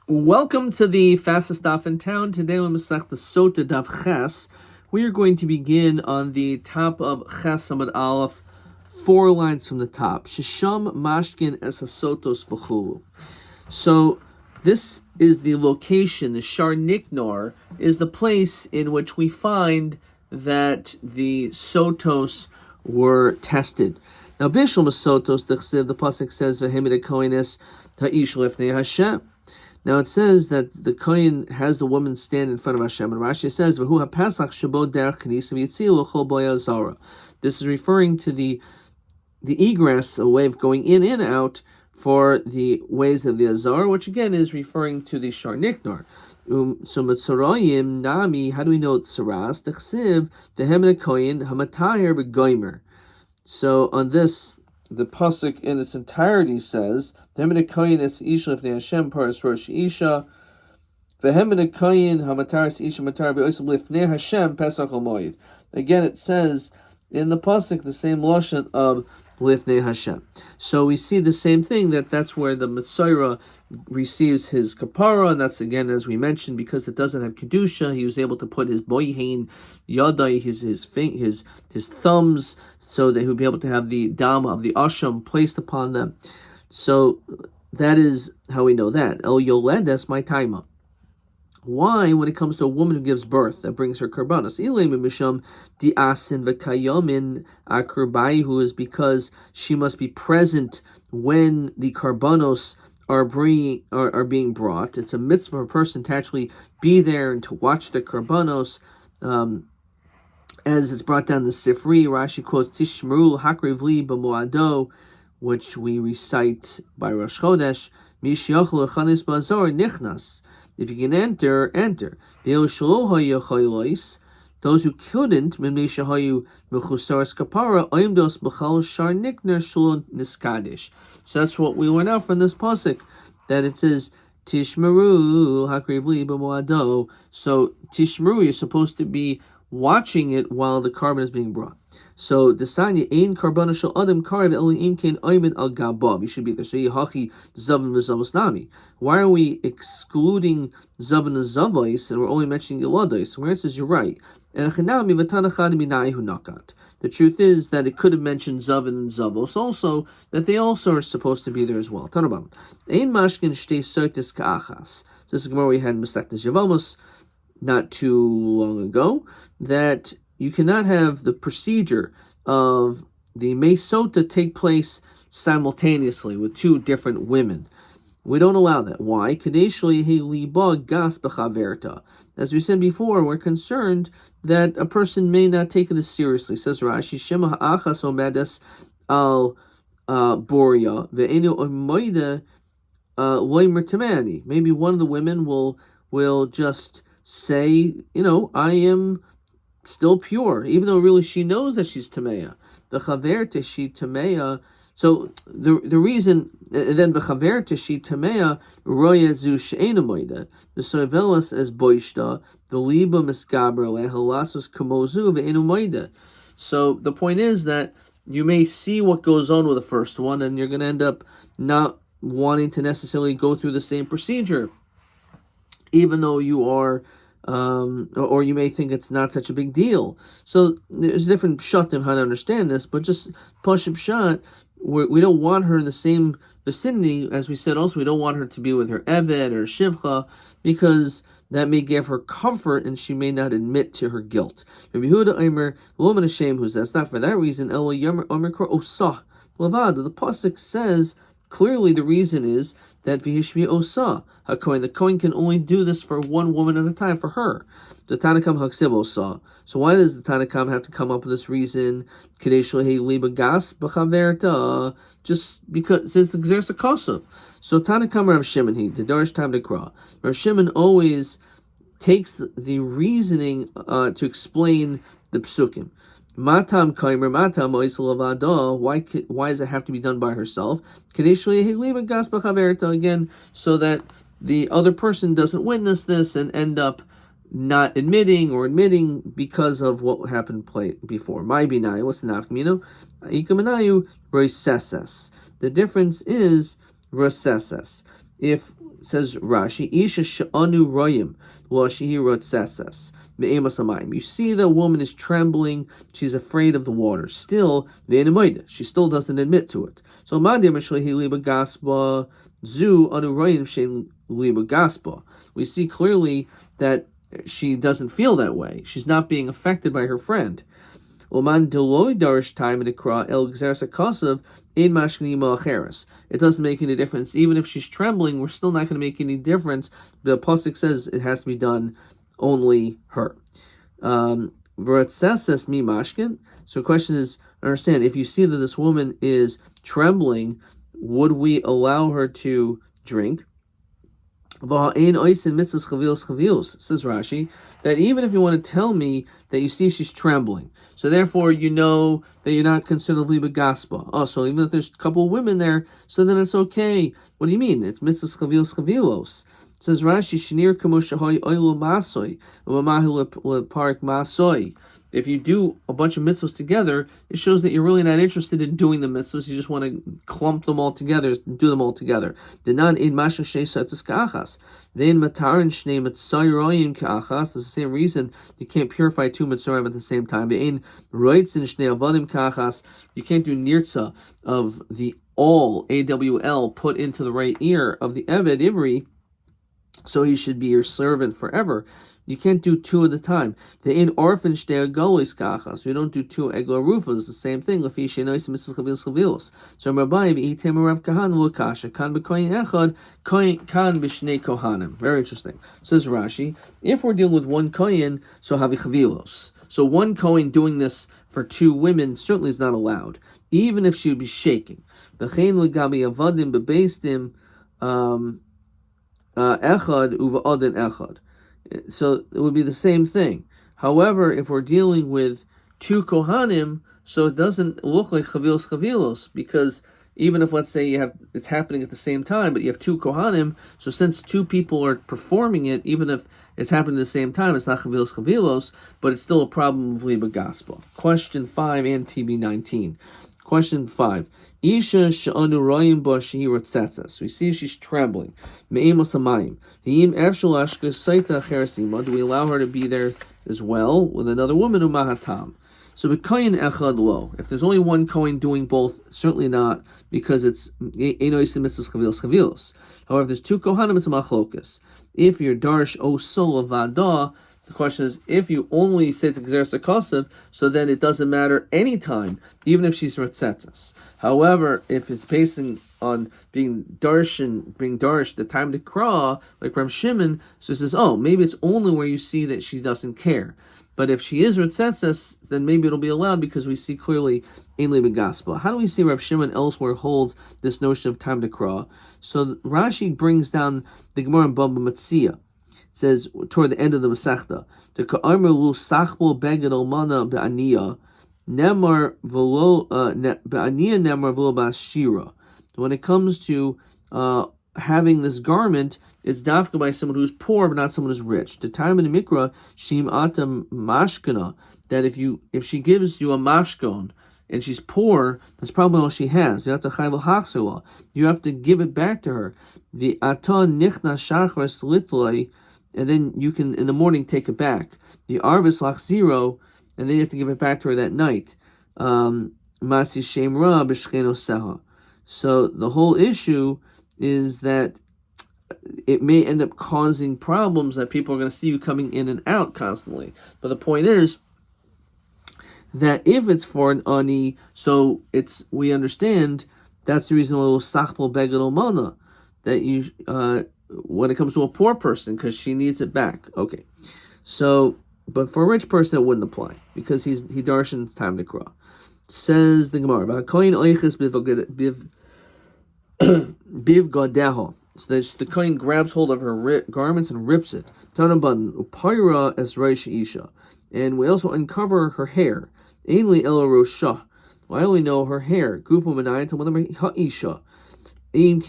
Welcome to the fastest daf in town. Today we'll masech the Sotah daf Ches. We are going to begin on the top of Ches Amud Aleph, 4 lines from the top. Shisham mashkin es hasotos v'chulu. So this is the location. The Shar Niknor is the place in which we find that the sotos were tested. Now Bishul Masotos the pasuk says v'hemid kohenes ha'ish lifnei Hashem. Now it says that the Kohen has the woman stand in front of Hashem, and Rashi says, "V'hu hapasach shabo derech k'nisa v'yitzilu chol boya zara." This is referring to the egress, a way of going in and out for the ways of the Azar, which again is referring to the Shar Niknar. So Mitzrayim Nami, how do we know Tsaras? T'chsiv v'hem Kohen hamatayir b'goymer. So on this, the pasuk in its entirety says, "V'hemid koyin es isha lifnei Hashem paras rosh isha, v'hemid koyin hamataris isha matar be'osam lifnei Hashem pesach hamoyed." Again, it says in the pasuk the same lashon of lifnei Hashem. So we see the same thing, that's where the Metzora receives his kapara, and that's again, as we mentioned, because it doesn't have kedusha, he was able to put his boyhein yadai, his thumbs, so that he would be able to have the dam of the asham placed upon them. So that is how we know that. El yoledes my taima. Why, when it comes to a woman who gives birth, that brings her karbanos? Misham di asin v'kayomin akurbai, is because she must be present when the karbanos are being brought. It's a mitzvah for a person to actually be there and to watch the karbanos, as it's brought down the Sifri. Rashi quotes Tishmeru hakriv li b'moado, which we recite by Rosh Chodesh. Mishyachol lechanis b'azor nichnas. If you can enter, enter. Those who couldn't, so that's what we learn out from this pasuk, that it says Tishmeru hakrivli b'moado. So Tishmeru, you're supposed to be watching it while the carbon is being brought. So Desanya ein karbana shel adam karv eli imkein oymed al gabav. You should be there. So Yehachi zavin v'zavos nami. Why are we excluding zavin and zavos and we're only mentioning yelados? Where it says you're right. And achinami v'tanachad minayu nakat. The truth is that it could have mentioned zavin and zavos also, that they also are supposed to be there as well. Tanabam. Ein mashkin shtei sotis ka'achas. So this is Gemara we had in Masechtas Yevamos not too long ago, that you cannot have the procedure of the Sotah take place simultaneously with two different women. We don't allow that. Why? As we said before, we're concerned that a person may not take it as seriously. Says Rashi, Shema ha'achas omedes al boria ve'enu omoida loimer tamani. Maybe one of the women will just say, I am still pure, even though really she knows that she's tameya. The chaverta she tameya. So the reason, then the chaverta she tameya roya zu she'ena moida. The sovelas as boishta, the liba misgaber lehalasus kamozu ve'enu moida. So the point is that you may see what goes on with the first one, and you're going to end up not wanting to necessarily go through the same procedure, even though you are, or you may think it's not such a big deal. So there's different pshatim how to understand this, but just pashut pshat, we don't want her in the same vicinity. As we said also, we don't want her to be with her eved or shivcha, because that may give her comfort and she may not admit to her guilt. Rabbi Yehuda Omer, woman ashamed who says, not for that reason, Elo Yomer Omer Kor Osah Lavada. The pasuk says clearly the reason is that v'hishmi osa hakohen, the kohen can only do this for one woman at a time, for her. The Tanakam haksiv osa. So why does the Tanakam have to come up with this reason? Kadesh lehi liba gas b'chaverta, just because it's exerts a kosav. So Tanakam Rav Shimon, the Darish Tam Dekra. Rav Shimon always takes the reasoning to explain the psukim. Matam kaimer matam oisalavada. Why does it have to be done by herself? Again, so that the other person doesn't witness this and end up not admitting or admitting because of what happened before. My binai, what's the nafkamino? Ikamanayu roisesses. The difference is roisesses. if, says Rashi, Isha she'anu royim lo shehi rotzesses me'emas hamayim. You see the woman is trembling, she's afraid of the water. Still, she still doesn't admit to it. So madim shlehi liba gaspa zu anu royim shein liba gaspa. We see clearly that she doesn't feel that way. She's not being affected by her friend. It doesn't make any difference. Even if she's trembling, we're still not going to make any difference. The pasuk says it has to be done only her. So the question is, understand, if you see that this woman is trembling, would we allow her to drink? Says Rashi, that even if you want to tell me that you see she's trembling, so therefore you know that you're not considered liba gaspa. Oh, so even if there's a couple of women there, so then it's okay. What do you mean? It's mitzvahs chavilos. Says Rashi, shenir kamo shahoy oilu masoi, umamahu leparik masoi. If you do a bunch of mitzvahs together, it shows that you're really not interested in doing the mitzvahs. You just want to clump them all together, do them all together. Denan in masha sheisatis ka'achas. Then matarin shnei mitzayoyim ka'achas. That's the same reason you can't purify two mitzayoyim at the same time. Ve'in roitzin shnei avadim ka'achas. You can't do nirtza of the all, AWL, put into the right ear of the Eved Ivri, so he should be your servant forever. You can't do two at a time. The in orphan shtei agolis kachas. We don't do two egla rufas. It's the same thing. Lefi sheinois misas chavilos chavilos. So Rabbi v'item Rav Kahan l'kasha kan b'koyin echad kan b'shnei kohanim. Very interesting. Says Rashi, if we're dealing with one koyin, so havi chavilos. So one koyin doing this for two women certainly is not allowed, even if she would be shaking. V'chein l'gabi avadim bebeistim echad uva'adin echad. So it would be the same thing. However, if we're dealing with two kohanim, so it doesn't look like chavilos, because even if, let's say, it's happening at the same time, but you have two kohanim, so since two people are performing it, even if it's happening at the same time, it's not chavilos, but it's still a problem of liba gospel. Question 5 and TB19. Question 5. Isha she'anu royim ba shehi rotzetzes. We see she's trembling. Me'emas hamayim. Hiyim efshel ashka Sotah cheresima. Do we allow her to be there as well with another woman? Umahatam. So b'koyin echad lo. If there's only one kohen doing both, certainly not, because it's enoisim mitzvahs chavilos. However, if there's two kohanim, it's a machlokas. If you're darsh o sol vada, the question is, if you only say it's Gzeres HaKosev, so then it doesn't matter any time, even if she's Rotzetzes. However, if it's basing on being darsh, the time to craw, like Rav Shimon, so it says, oh, maybe it's only where you see that she doesn't care. But if she is Rotzetzes, then maybe it'll be allowed because we see clearly in Liba Gospel. How do we see Rav Shimon elsewhere holds this notion of time to craw? So Rashi brings down the Gemara in Baba Metzia. Says toward the end of the Masechta, the ka'armer lu sachbol beged almana be'aniya nemar v'lo be'aniya nemar v'lo ba'ashira. When it comes to having this garment, it's dafka by someone who's poor but not someone who's rich. The time in the mikra shim atam mashkana, that if she gives you a mashkon and she's poor, that's probably all she has. You have to give it back to her. The atan nichna shachar slitlai. And then you can, in the morning, take it back. The arvis lachziro, and then you have to give it back to her that night. Masi shemra b'shcheno seha. So the whole issue is that it may end up causing problems that people are going to see you coming in and out constantly. But the point is that if it's for an ani, so we understand that's the reason why sachbol beged almana, that you when it comes to a poor person, because she needs it back. Okay, so, but for a rich person, it wouldn't apply, because he darshans time to craw. Says the Gemara, biv gadeho. So the kohen grabs hold of her garments and rips it. Tanabun upayra es reish isha. And we also uncover her hair. Ainli el roshah. I only know her hair. Gufu menayat tamadam ha'isha. It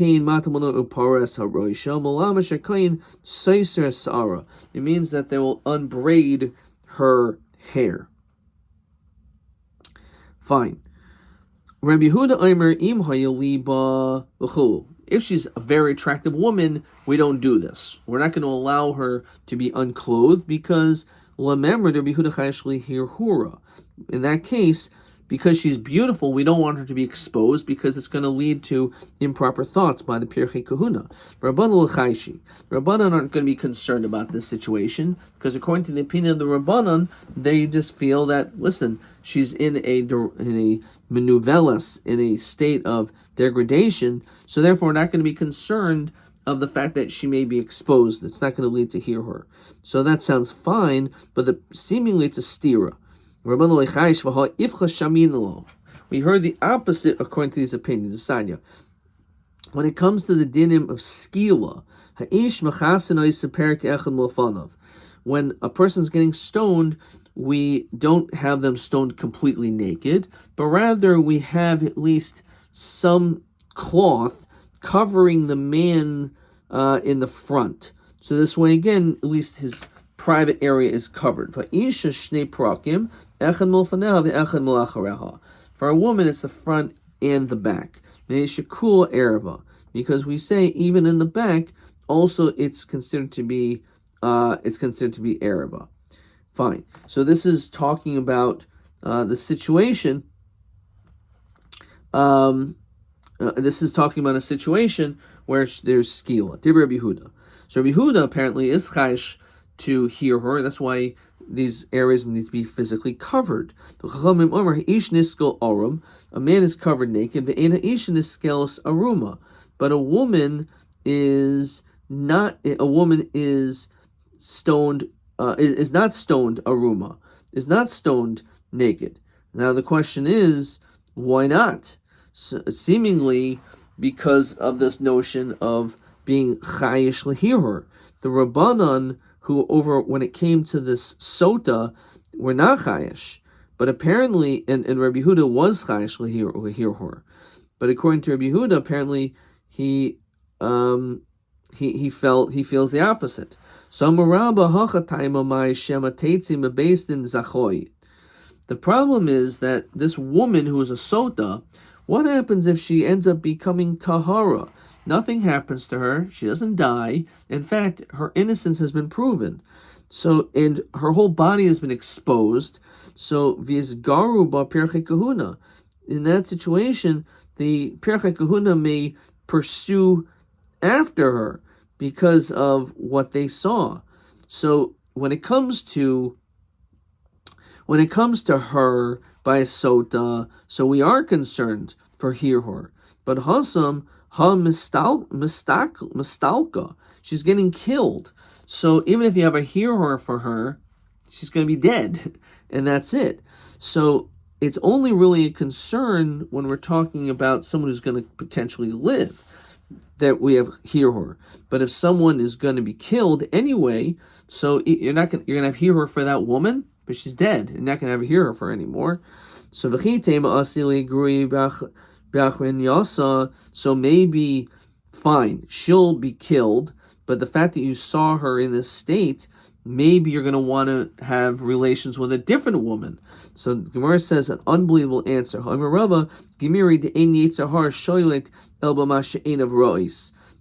means that they will unbraid her hair. Fine. Rabbi Yehuda Omer im hayaliba v'chulu. If she's a very attractive woman, we don't do this. We're not going to allow her to be unclothed because in that case, because she's beautiful, we don't want her to be exposed because it's going to lead to improper thoughts by the Pirchei Kahuna. Rabbanan aren't going to be concerned about this situation because according to the opinion of the Rabbanan, they just feel that, listen, she's in a menuvelas, in a state of degradation, so therefore we're not going to be concerned of the fact that she may be exposed. It's not going to lead to hear her. So that sounds fine, but seemingly it's a stira. We heard the opposite according to these opinions. Asanya. When it comes to the dinim of skila, when a person's getting stoned, we don't have them stoned completely naked, but rather we have at least some cloth covering the man in the front. So this way, again, at least his private area is covered. For a woman, it's the front and the back. Because we say even in the back, also it's considered to be ereva. Fine. So this is talking about the situation. This is talking about a situation where there's skila. Rabbi Yehuda. So Rabbi Yehuda apparently is chayish to hear her. That's why these areas need to be physically covered. A man is covered naked, but a woman is not. A woman is stoned. Is not stoned aruma. Is not stoned naked. Now the question is, why not? Seemingly because of this notion of being chayish lahirur. The Rabbanan, who when it came to this Sotah, were not chayish, but apparently, and Rabbi Yehuda was chayish lahirur. But according to Rabbi Yehuda, apparently he feels the opposite. The problem is that this woman who is a Sotah, what happens if she ends up becoming tahara? Nothing happens to her. She doesn't die. In fact, her innocence has been proven. So, and her whole body has been exposed. So, v'yizgaru ba pirchei kahuna. In that situation, the pirchei kahuna may pursue after her because of what they saw. So, when it comes to her by a Sotah, so we are concerned for hirhor. But Hasam ha mistalka, she's getting killed. So even if you have a hirhor for her, she's going to be dead, and that's it. So it's only really a concern when we're talking about someone who's going to potentially live that we have hirhor. But if someone is going to be killed anyway, so you're going to have hirhor for that woman, but she's dead. You're not going to have a hirhor for her anymore. So so maybe, fine, she'll be killed, but the fact that you saw her in this state, maybe you're going to want to have relations with a different woman. So Gemara says an unbelievable answer. The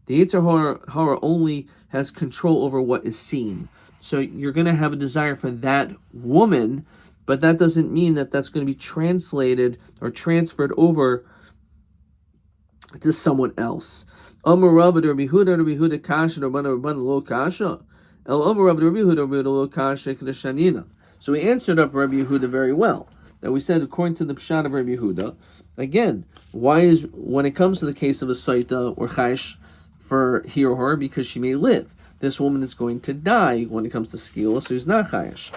Yetzer Hara only has control over what is seen. So you're going to have a desire for that woman, but that doesn't mean that that's going to be translated or transferred over to someone else. So we answered up Rabbi Yehuda very well. That we said, according to the Pshat of Rabbi Yehuda, again, when it comes to the case of a Sotah or Chayish for hirhor, because she may live. This woman is going to die when it comes to skila, so he's not chayish.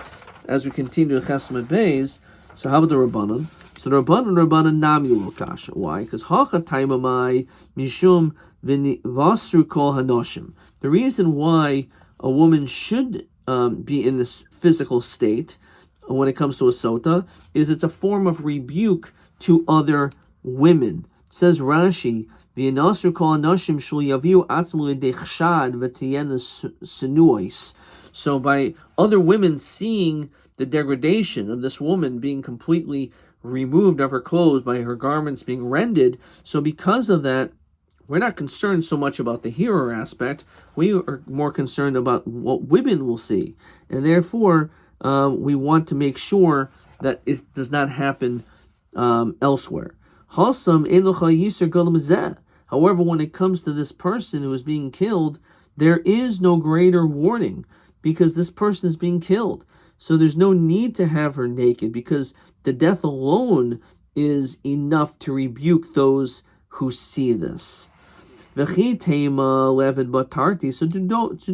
As we continue to Chesed Beis, so how about the Rabbanan? So the Rabbanan nami lo kasha. Why? Because hacha taimamai mishum v'asru kol hanoshim. The reason why a woman should be in this physical state when it comes to a Sotah is it's a form of rebuke to other women. It says Rashi, so by other women seeing the degradation of this woman being completely removed of her clothes, by her garments being rended, so because of that, we're not concerned so much about the hearer aspect. We are more concerned about what women will see. And therefore, we want to make sure that it does not happen elsewhere. However, when it comes to this person who is being killed, there is no greater warning because this person is being killed. So there's no need to have her naked because the death alone is enough to rebuke those who see this. So to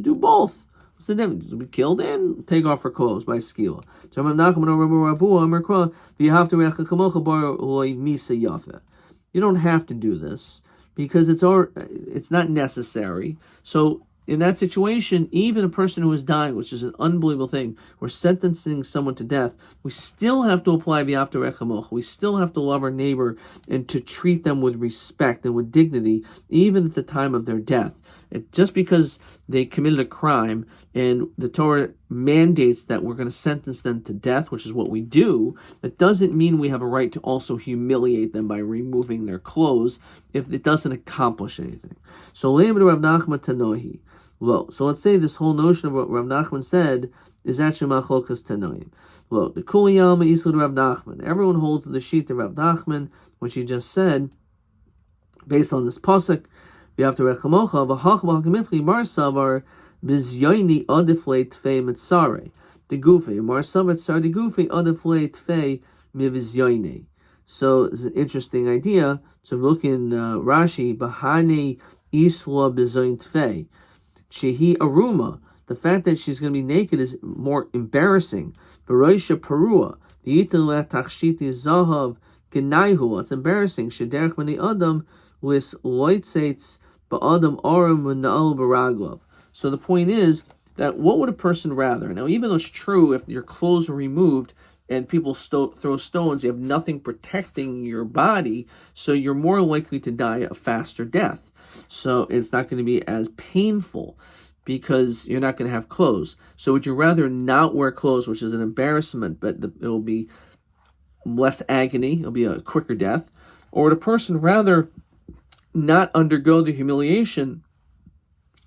do both. So then to be killed and take off her clothes by skila. You don't have to do this because it's not necessary. So in that situation, even a person who is dying, which is an unbelievable thing, we're sentencing someone to death, we still have to apply v'yafta rechamocha. We still have to love our neighbor and to treat them with respect and with dignity, even at the time of their death. Just because they committed a crime and the Torah mandates that we're going to sentence them to death, which is what we do, that doesn't mean we have a right to also humiliate them by removing their clothes if it doesn't accomplish anything. So Rav Nachman Tanohi. So let's say this whole notion of what Rav Nachman said is actually Machlokes Tanoim. The Kuliyama Isud Rav Nachman. Everyone holds to the sheet of Rav Nachman, which he just said, based on this pasuk. V'yafta rechamocha v'hach b'hakamifli mar savar b'zyoini adiflei tfei mitzare the gufi mar savar tzar the gufi adiflei tfei mivizyoini. So it's an interesting idea. So look in Rashi, Bahane Isla B'zoin Tfei. Shehi Aruma. The fact that she's going to be naked is more embarrassing. Baroisha Perua. V'yitel Tachshiti Zahav Genaihu. It's embarrassing. Shederch B'nei Adam Lis Loitzeitz Ba'adam Aram V'na'al B'raglav. So the point is that what would a person rather? Now, even though it's true, if your clothes are removed, and people throw stones, you have nothing protecting your body, so you're more likely to die a faster death. So it's not going to be as painful because you're not going to have clothes. So would you rather not wear clothes, which is an embarrassment, but it will be less agony, it'll be a quicker death, or would a person rather not undergo the humiliation,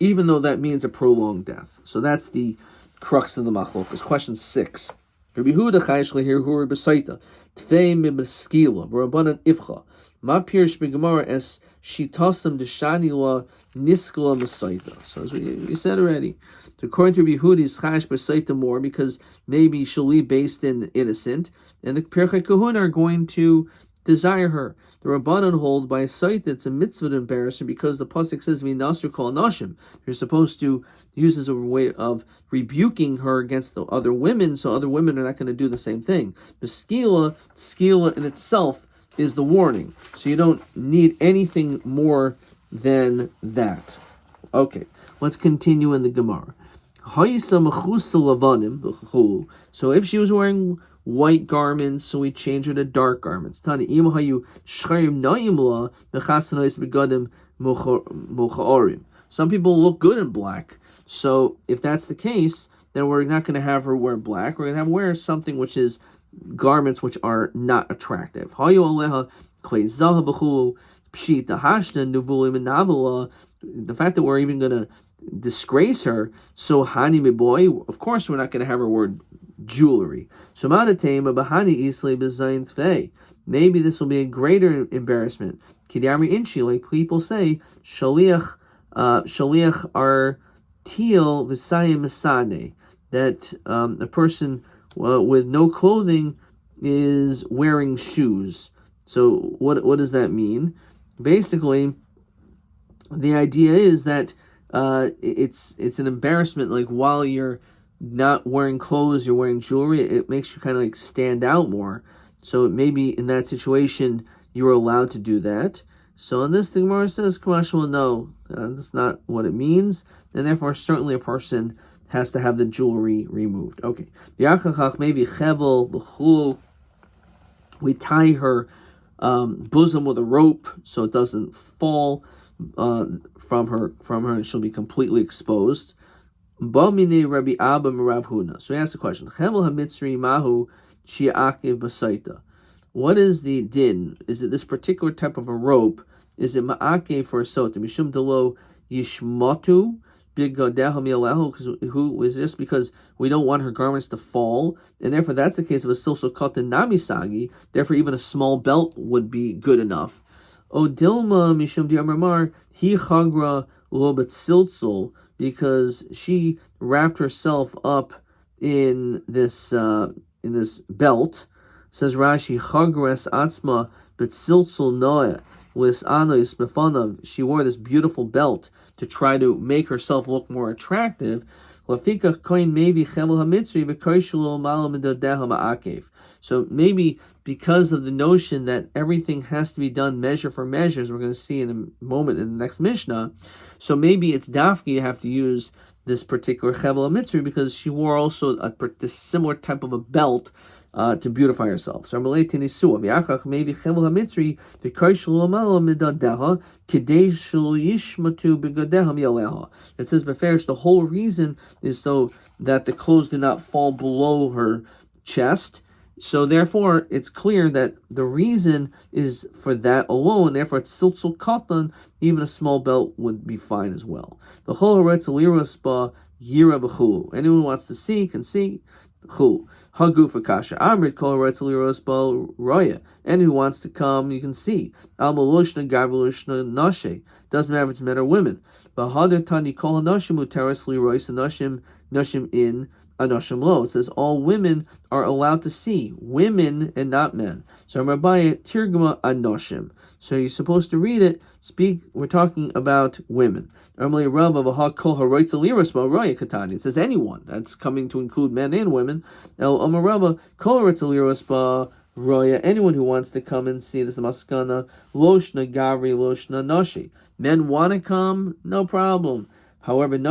even though that means a prolonged death? So that's the crux of the machlokas. Question 6. Rabbi Huda chayish lehir huri b'Sotah tvei mibeskila v'Rabbanan ifcha ma pirish b'Gemara es shitasam d'shani la niskala b'Sotah. So as we said already, according to Rabbi Huda, is chayish b'Sotah more because maybe she'll be based in innocent, and the Pirchei Kahuna are going to desire her. The Rabbanan hold by Sotah it's a mitzvah embarrassment because the pasuk says v'nasru kol nashim. You're supposed to use this as a way of rebuking her against the other women, so other women are not going to do the same thing. The skila in itself is the warning, so you don't need anything more than that. Okay, let's continue in the Gemara. So if she was wearing white garments, so we change her to dark garments. Some people look good in black, so if that's the case, then we're not going to have her wear black. We're going to have her wear something which is garments which are not attractive. The fact that we're even going to disgrace her, so hani me boy, of course we're not going to have her wear jewelry. Maybe this will be a greater embarrassment. Like people say, shaliach are til v'sayim masane, that a person with no clothing is wearing shoes. So what does that mean? Basically, the idea is that it's an embarrassment. Like while you're not wearing clothes, you're wearing jewelry, it makes you kind of like stand out more. So maybe in that situation, you're allowed to do that. So in this, the Gemara says, no, that's not what it means, and therefore certainly a person has to have the jewelry removed. Okay. Maybe chevel, b'chul, we tie her bosom with a rope so it doesn't fall from her, and she'll be completely exposed. Rabbi Abba Merav Huna. So he asked the question: Chevel hamitzri mahu shi'akiv b'Sotah. What is the din? Is it this particular type of a rope is it ma'ake for a sotah? Mishum delo yishmatu bigadeha mialehu, who is this because we don't want her garments to fall, and therefore that's the case of a silso katan namisagi. Therefore, even a small belt would be good enough. O dilma mishum diamar hi chagra lobet siltsul, because she wrapped herself up in this belt. Says Rashi, chagres atzma betziltzul noah lis anois befanav. She wore this beautiful belt to try to make herself look more attractive. Lafikach koin maybe chevel hamitzri v'koishulu malam midodeha ma'akev. So maybe because of the notion that everything has to be done measure for measure, as we're going to see in a moment in the next Mishnah, so maybe it's dafki you have to use this particular chevel hamitzri because she wore also this similar type of a belt to beautify herself. So maybe chevel hamitzri the koishulu malam midodeha kedei shelo yishmatu begadeha mialeha. It says beferish the whole reason is so that the clothes do not fall below her chest. So therefore, it's clear that the reason is for that alone. Therefore, it's siltsul katan. Even a small belt would be fine as well. The whole haretz liraspa yira b'chulu. Anyone who wants to see can see. Chulu. Hagu for kasha. Amrit kol haretz liraspa roya. Anyone who wants to come, you can see. Al malushna gavelushna nashe. Doesn't matter if it's men or women. Bahadar tani kol hanashim uteres lirois nashim in. Anoshim lo. It says all women are allowed to see, women and not men. So Rabbi Tirguma Anoshim. So you're supposed to read it. We're talking about women. It says anyone. That's coming to include men and women. Anyone who wants to come and see this maskana. Loshna gavri loshna nashi. Men want to come, no problem. However, when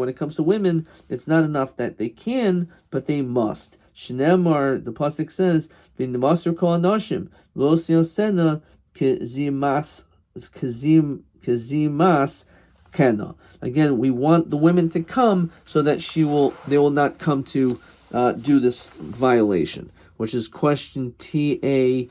it comes to women, it's not enough that they can, but they must. Shnemar, the pasuk says, "V'nemaser kol anashim lo siyosena kezimas kena." Again, we want the women to come so that they will not come to do this violation, which is question TA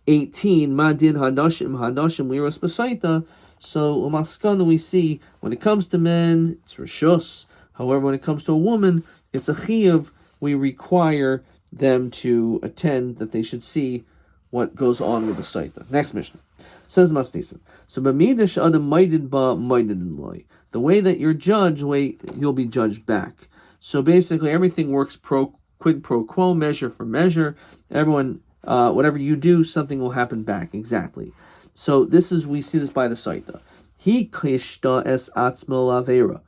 18. Madin hanashim liros b'saita. So, umaskana, we see, when it comes to men, it's rishus. However, when it comes to a woman, it's a chiyuv. We require them to attend, that they should see what goes on with the saita. Next mission. Says Masnisan. So, b'midash adam maidid ba maidid loy. The way that you're judged, the way you'll be judged back. So, basically, everything works quid pro quo, measure for measure. Everyone, whatever you do, something will happen back. Exactly. So we see this by the Sotah. He klishta es atzma lavera.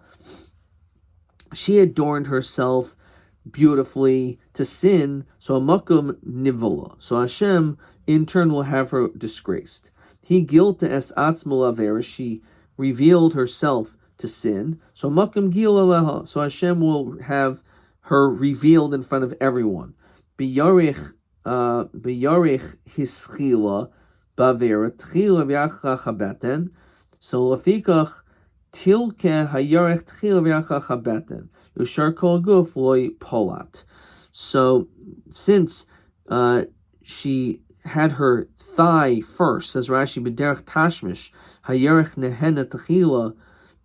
She adorned herself beautifully to sin, so amakum nivola. So Hashem in turn will have her disgraced. He gilta es atzma lavera. She revealed herself to sin, so amakum gil aleha. So Hashem will have her revealed in front of everyone. B'yarich hischila. So lefikach tilke hayarech tchil v'yachach habeten ushar kol guf loy polat. So since she had her thigh first, says Rashi, b'derech tashmish hayarech nehena tchila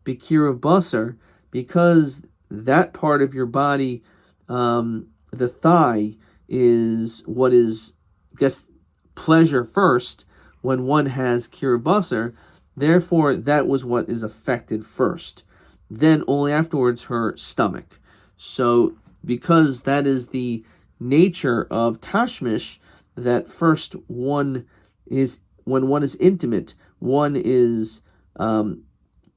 b'kirav basar, because that part of your body, the thigh, is what is gets pleasure first. When one has kirav basar, therefore that was what is affected first. Then only afterwards her stomach. So because that is the nature of tashmish, that first one is, when one is intimate, one is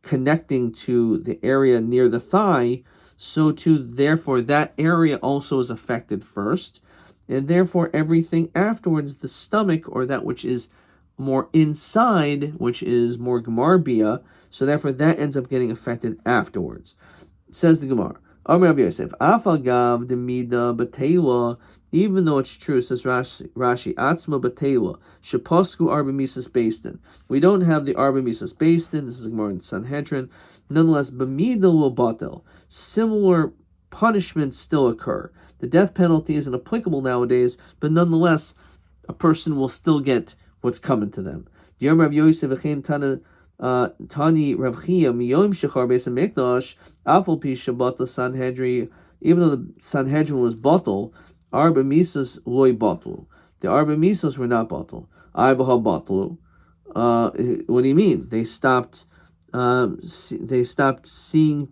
connecting to the area near the thigh, so too therefore that area also is affected first, and therefore everything afterwards, the stomach, or that which is more inside, which is more gemarbia, so therefore that ends up getting affected afterwards. Says the Gemara, Amar Rabbi Yosef, Afal gav demida batela, even though it's true, says Rashi, Atzma batela, shepasku arba misas beistin. We don't have the arba misas beistin, this is the Gemara in Sanhedrin. Nonetheless, b'mida lo batel, similar punishments still occur. The death penalty isn't applicable nowadays, but nonetheless, a person will still get what's coming to them. Yom Rav Yosef v'chein Tani Rav Chia miyom shechar beis hamikdash afal pi shabbat Sanhedrin. Even though the Sanhedrin was batal, arba misas loy batal. The arba misas were not batal. Ibaha batalu. What do you mean? They stopped. They stopped seeing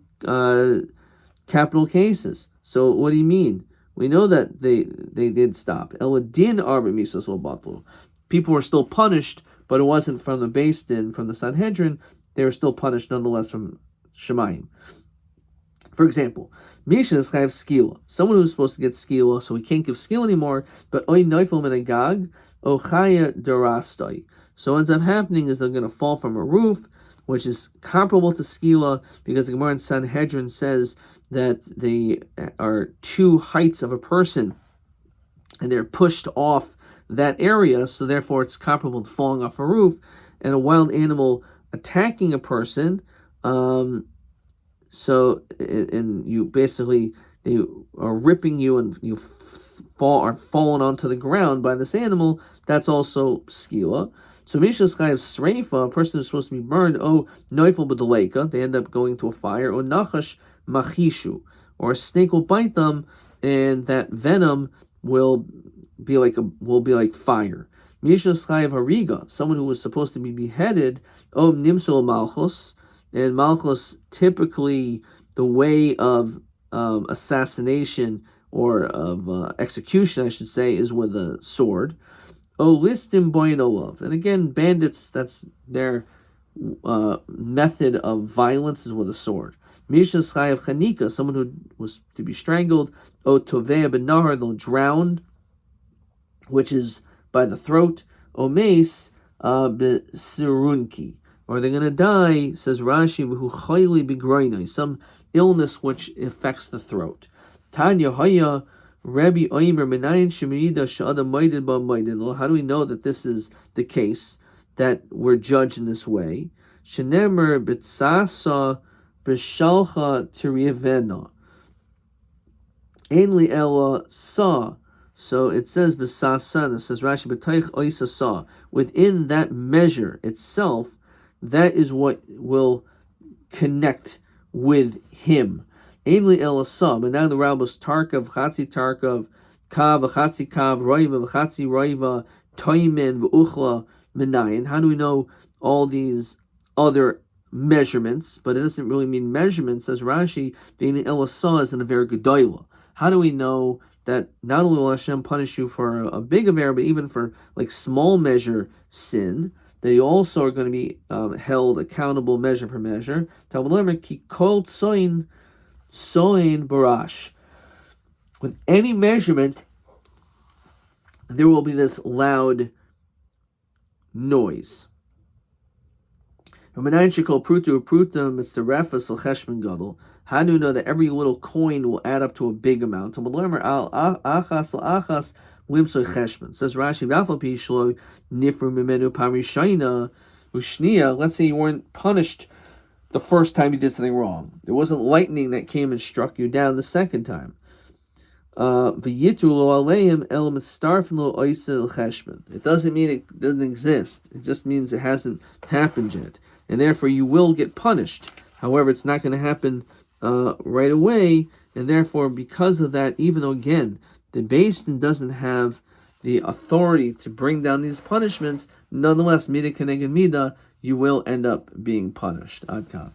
capital cases. So what do you mean? We know that they did stop. Eladin arba misas lo batal. People were still punished, but it wasn't from the Beis Din, from the Sanhedrin. They were still punished nonetheless from Shemayim. For example, Misha is chayav skila. Someone who's supposed to get skila, so he can't give skila anymore, but oy neifel min agag, o chaya darastoi. So what ends up happening is they're going to fall from a roof, which is comparable to skila, because the Gemara in Sanhedrin says that they are two heights of a person, and they're pushed off that area, so therefore it's comparable to falling off a roof, and a wild animal attacking a person. So, and you basically, they are ripping you, and you are falling onto the ground by this animal. That's also skila. So Mishas Chayav Sreifa, a person who's supposed to be burned, Neufel B'Deleika, they end up going to a fire, or Nachash Machishu, or a snake will bite them, and that venom will be like fire. Mishas Chayav Hariga, someone who was supposed to be beheaded, Nimsul Malchus, and Malchus, typically the way of assassination, or of execution, I should say, is with a sword. Listim boinolov. And again, bandits, that's their method of violence, is with a sword. Misha Chayav Chanika, someone who was to be strangled. Tovea ben Nahar, they'll drown, which is by the throat. Mace Besirunki, or they're going to die, says Rashi, who chayli begroinai, some illness which affects the throat. Tanya Haya Rabbi Oimer Menayin Shemirida Shada Maidid Ba Maidid. How do we know that this is the case, that we're judged in this way? Shenemer Bitsasa B'Shalcha Tiriyavena Ein Li Ella Sa. So it says B'Sasa, it says Rashi B'Taich Oisa Sa. Within that measure itself, that is what will connect with him. Ainli elasam, and now the rabbis Tarkav, Chatzi Tarkav, Kav, Chatzi Kav, Roiva, Chatzi Roiva, Toimin, V'uchla, Menayin. How do we know all these other measurements? But it doesn't really mean measurements, says Rashi. Ainli elasam is in a very gedola. How do we know that not only will Hashem punish you for a big affair, but even for like small measure sin, that you also are going to be held accountable measure for measure? Talmud Lemer ki kol tsoin barash. With any measurement, there will be this loud noise. How do you know that every little coin will add up to a big amount? Says Rashi, let's say you weren't punished the first time you did something wrong. There wasn't lightning that came and struck you down the second time. It doesn't mean it doesn't exist. It just means it hasn't happened yet. And therefore you will get punished. However, it's not going to happen right away. And therefore, because of that, even though, again, the Beis Din doesn't have the authority to bring down these punishments, nonetheless, Mida Keneged Mida, you will end up being punished. Ad kan.